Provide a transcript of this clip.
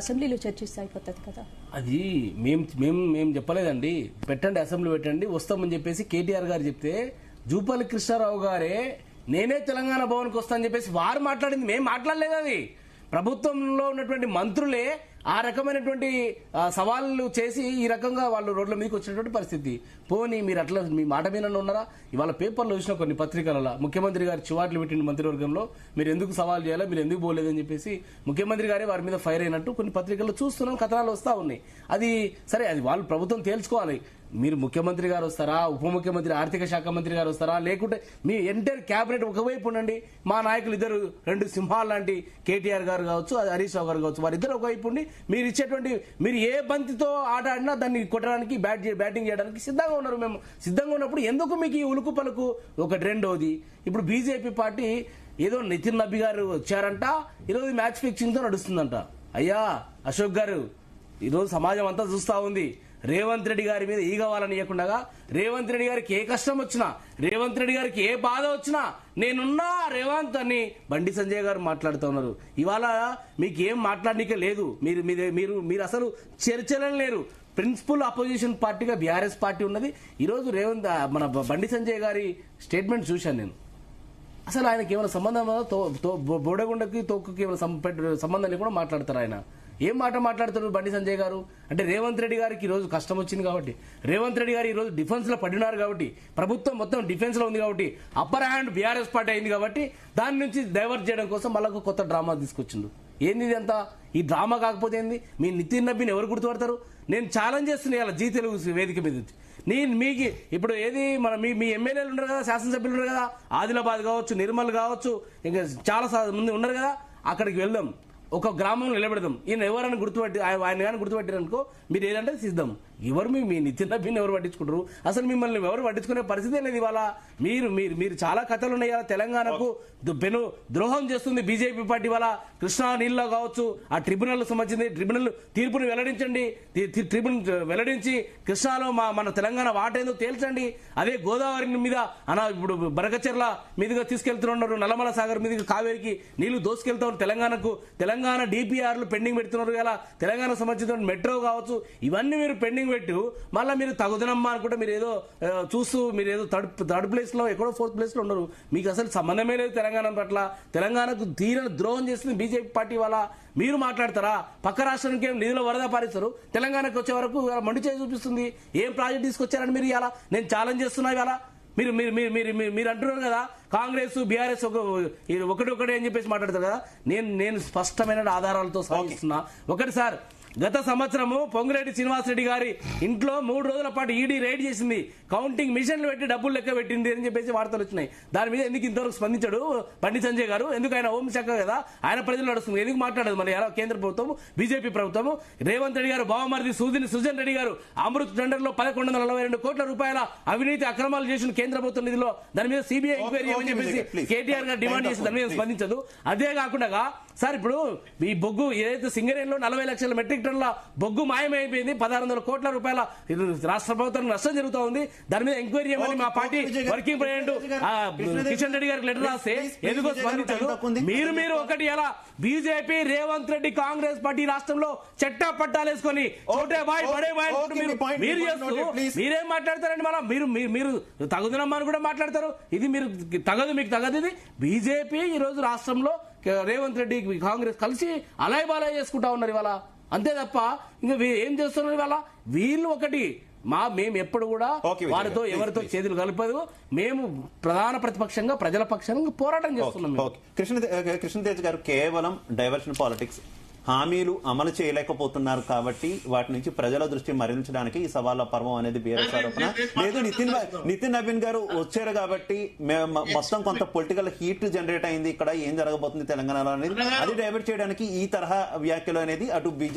అసెంబ్లీలో చర్చిస్తే అయిపోతుంది కదా. అది మేము చెప్పలేదండి. పెట్టండి, అసెంబ్లీ పెట్టండి, వస్తామని చెప్పేసి కేటీఆర్ గారు చెప్తే జూపల్లి కృష్ణారావు గారే నేనే తెలంగాణ భవన్కి వస్తానని చెప్పేసి వారు మాట్లాడింది, మేము మాట్లాడలేదు. అది ప్రభుత్వంలో ఉన్నటువంటి మంత్రులే ఆ రకమైనటువంటి సవాళ్లు చేసి ఈ రకంగా వాళ్ళు రోడ్ల మీదకి వచ్చినటువంటి పరిస్థితి. పోనీ మీరు అట్లా మీ మాట మీద ఉన్నారా? ఇవాళ పేపర్లో చూసిన కొన్ని పత్రికలలో ముఖ్యమంత్రి గారు చివాట్లు పెట్టిన మంత్రివర్గంలో మీరు ఎందుకు సవాల్ చేయాలా, మీరు ఎందుకు పోలేదని చెప్పేసి ముఖ్యమంత్రి గారే వారి మీద ఫైర్ అయినట్టు కొన్ని పత్రికల్లో చూస్తున్నాం, కథనాలు వస్తా ఉన్నాయి. అది సరే, అది వాళ్ళు ప్రభుత్వం తేల్చుకోవాలి. మీరు ముఖ్యమంత్రి గారు వస్తారా, ఉప ముఖ్యమంత్రి ఆర్థిక శాఖ మంత్రి గారు వస్తారా, లేకుంటే మీ ఎంటైర్ క్యాబినెట్ ఒకవైపు ఉండండి. మా నాయకులు ఇద్దరు రెండు సింహాలు లాంటి కేటీఆర్ గారు కావచ్చు, హరీష్ రావు గారు కావచ్చు, వారిద్దరు ఒకవైపు ఉండి మీరు ఇచ్చేటువంటి మీరు ఏ బంతితో ఆట ఆడినా దాన్ని కొట్టడానికి బ్యాటింగ్ చేయడానికి సిద్ధంగా ఉన్నారు. మేము సిద్ధంగా ఉన్నప్పుడు ఎందుకు మీకు ఈ ఉలుకు పలుకు? ఒకటి. రెండోది, ఇప్పుడు బీజేపీ పార్టీ ఏదో నితిన్ నబీ గారు వచ్చారంట, ఈరోజు మ్యాచ్ ఫిక్సింగ్ తో నడుస్తుందంట. అయ్యా అశోక్ గారు, ఈరోజు సమాజం అంతా చూస్తా ఉంది. రేవంత్ రెడ్డి గారి మీద ఈగవాలని ఇవ్వకుండా, రేవంత్ రెడ్డి గారికి ఏ కష్టం వచ్చినా, రేవంత్ రెడ్డి గారికి ఏ బాధ వచ్చినా నేనున్నా రేవంత్ అని బండి సంజయ్ గారు మాట్లాడుతూ ఉన్నారు. ఇవాళ మీకు ఏం మాట్లాడనీకే లేదు. మీరు అసలు చర్చలే లేరు. ప్రిన్సిపల్ అపోజిషన్ పార్టీగా బీఆర్ఎస్ పార్టీ ఉన్నది. ఈరోజు మన బండి సంజయ్ గారి స్టేట్మెంట్ చూశాను నేను. అసలు ఆయనకి ఏమైనా సంబంధం, బోడగుండకి తోకకి ఏమైనా సంబంధం లేకుండా మాట్లాడతారు. ఆయన ఏం మాట మాట్లాడుతున్నారు బండి సంజయ్ గారు? అంటే రేవంత్ రెడ్డి గారికి ఈరోజు కష్టం వచ్చింది కాబట్టి, రేవంత్ రెడ్డి గారు ఈరోజు డిఫెన్స్ లో పడినారు కాబట్టి, ప్రభుత్వం మొత్తం డిఫెన్స్ లో ఉంది కాబట్టి, అప్పర్ హ్యాండ్ బీఆర్ఎస్ పార్టీ అయింది కాబట్టి, దాని నుంచి డైవర్ట్ చేయడం కోసం మళ్ళీ కొత్త డ్రామా తీసుకొచ్చిండు. ఏంది ఇదంతా? ఈ డ్రామా కాకపోతే ఏంది? మీ నితిన్ నబీని ఎవరు గుర్తుపడతారు? నేను ఛాలెంజ్ చేస్తున్నా ఇలా జీ తెలుగు వేదిక మీద. నేను మీకు ఇప్పుడు ఏది మీ ఎమ్మెల్యేలు ఉన్నారు కదా, శాసనసభ్యులు ఉన్నారు కదా, ఆదిలాబాద్ కావచ్చు, నిర్మల్ కావచ్చు, ఇంకా చాలా మంది ఉన్నారు కదా, అక్కడికి వెళ్దాం, ఒక గ్రామంలో నిలబెడదాం. ఈయన ఎవరైనా గుర్తుపట్టి ఆయన కానీ గుర్తుపట్టారనుకో, మీరు ఏదంటే సిద్ధం. ఎవరు మీ నితిన్ నబీని ఎవరు పట్టించుకుంటారు? అసలు మిమ్మల్ని ఎవరు పట్టించుకునే పరిస్థితే లేదు. ఇవాళ మీరు చాలా కథలు ఉన్నాయి. తెలంగాణకు పెను ద్రోహం చేస్తుంది బీజేపీ పార్టీ. ఇవాళ కృష్ణా నీళ్ళలో కావచ్చు, ఆ ట్రిబ్యునల్ సంబంధించింది, ట్రిబ్యునల్ తీర్పును వెల్లడించండి, ట్రిబ్యునల్ వెల్లడించి కృష్ణాలో మన తెలంగాణ వాటేందో తేల్చండి. అదే గోదావరి మీద ఇప్పుడు బరకచెర్ల మీదుగా తీసుకెళ్తున్నారు, నల్లమల సాగర్ మీదుగా కావేరికి నీళ్లు దోసుకెళ్తా ఉన్నారు తెలంగాణకు. తెలంగాణ డిపిఆర్లు పెండింగ్ పెడుతున్నారు. ఇలా తెలంగాణ సంబంధించిన మెట్రో కావచ్చు, ఇవన్నీ మీరు పెండింగ్ పెట్టు మళ్ళీ మీరు తగుదనమ్మా అనుకుంటే మీరు ఏదో చూస్తూ మీరు ఏదో థర్డ్ ప్లేస్ లో ఎక్కడో ఫోర్త్ ప్లేస్ లో ఉన్నారు. మీకు అసలు సంబంధమే లేదు తెలంగాణ పట్ల. తెలంగాణకు తీరని ద్రోహం చేస్తుంది బీజేపీ పార్టీ. వల్ల మీరు మాట్లాడతారా? పక్క రాష్ట్రానికి నిధుల వరద పారిస్తారు, తెలంగాణకు వచ్చే వరకు మండి చేసి చూపిస్తుంది. ఏం ప్రాజెక్ట్ తీసుకొచ్చారని మీరు ఇలా నేను ఛాలెంజ్ చేస్తున్నా. ఇవాళ మీరు అంటున్నారు కదా, కాంగ్రెస్ బీఆర్ఎస్ ఒకటి అని చెప్పేసి మాట్లాడతారు కదా. నేను స్పష్టమైన ఆధారాలతో సాగిస్తున్నా. ఒకటి సార్, గత సంవత్సరము పొంగిరెడ్డి శ్రీనివాసరెడ్డి గారి ఇంట్లో 3 రోజుల పాటు ఈడీ రైడ్ చేసింది, కౌంటింగ్ మిషన్లు పెట్టి డబ్బులు లెక్క పెట్టింది అని చెప్పేసి వార్తలు వచ్చినాయి. దాని మీద ఎందుకు ఇంతవరకు స్పందించాడు బండి సంజయ్ గారు? ఎందుకు? ఆయన హోంశాఖ కదా, ఆయన ప్రజలు నడుస్తుంది, ఎందుకు మాట్లాడదు? మరి ఎలా కేంద్ర ప్రభుత్వం, బీజేపీ ప్రభుత్వం, రేవంత్ రెడ్డి గారు బావమరిది సుజన్ రెడ్డి గారు అమృత్ టెండర్ లో 1142 కోట్ల రూపాయల అవినీతి అక్రమాలు చేసిన కేంద్ర ప్రభుత్వం నిధిలో, దాని మీద సిబిఐ ఎంక్వైరీ అని చెప్పేసి కేటీఆర్ గారు డిమాండ్ చేసి దాని మీద స్పందించదు. అదే కాకుండా సార్, ఇప్పుడు ఈ బొగ్గు ఏదైతే సింగరేణిలో 40 లక్షల మెట్రిక్ టన్నుల బొగ్గు మాయమైపోయింది, 1600 కోట్ల రూపాయల రాష్ట్ర ప్రభుత్వానికి నష్టం జరుగుతూ ఉంది. దాని మీద ఎంక్వైరీ చేయమని మా party working president Kishan Reddy గారికి లెటర్ రాస్తే ఎందుకో స్పందించదు. మీరు ఒకటి ఎలా బీజేపీ రేవంత్ రెడ్డి కాంగ్రెస్ పార్టీ రాష్ట్రంలో చట్టా పట్టాలు వేసుకొని మీరు చేస్తూ మీరేం మాట్లాడతారండి? మళ్ళీ మీరు తగుదనమ్మని కూడా మాట్లాడతారు. ఇది మీరు తగదు, మీకు తగదు. ఇది బీజేపీ ఈ రోజు రాష్ట్రంలో రేవంత్ రెడ్డి కాంగ్రెస్ కలిసి అలాయ్ బాలాయ్ చేసుకుంటా ఉన్నారు ఇవాళ. అంతే తప్ప ఇంకా ఏం చేస్తున్నారు ఇవాళ? వీళ్ళు ఒకటి మేము ఎప్పుడు కూడా వారితో ఎవరితో చేతులు కలపదు. మేము ప్రధాన ప్రతిపక్షంగా ప్రజల పక్షంగా పోరాటం చేస్తున్నాం. కృష్ణతేజ్ గారు కేవలం డైవర్షన్ పాలిటిక్స్, హామీలు అమలు చేయలేకపోతున్నారు కాబట్టి వాటి నుంచి ప్రజల దృష్టి మరలించడానికి ఈ సవాళ్ళ పర్వం అనేది బీఆర్ఎస్ ఆరోపణ. లేదు, నితిన్ నబీన్ గారు వచ్చారు కాబట్టి మొత్తం కొంత పొలిటికల్ హీట్ జనరేట్ అయింది, ఇక్కడ ఏం జరగబోతుంది తెలంగాణలో అనేది అది డైవర్ట్ చేయడానికి ఈ తరహా వ్యాఖ్యలు అనేది అటు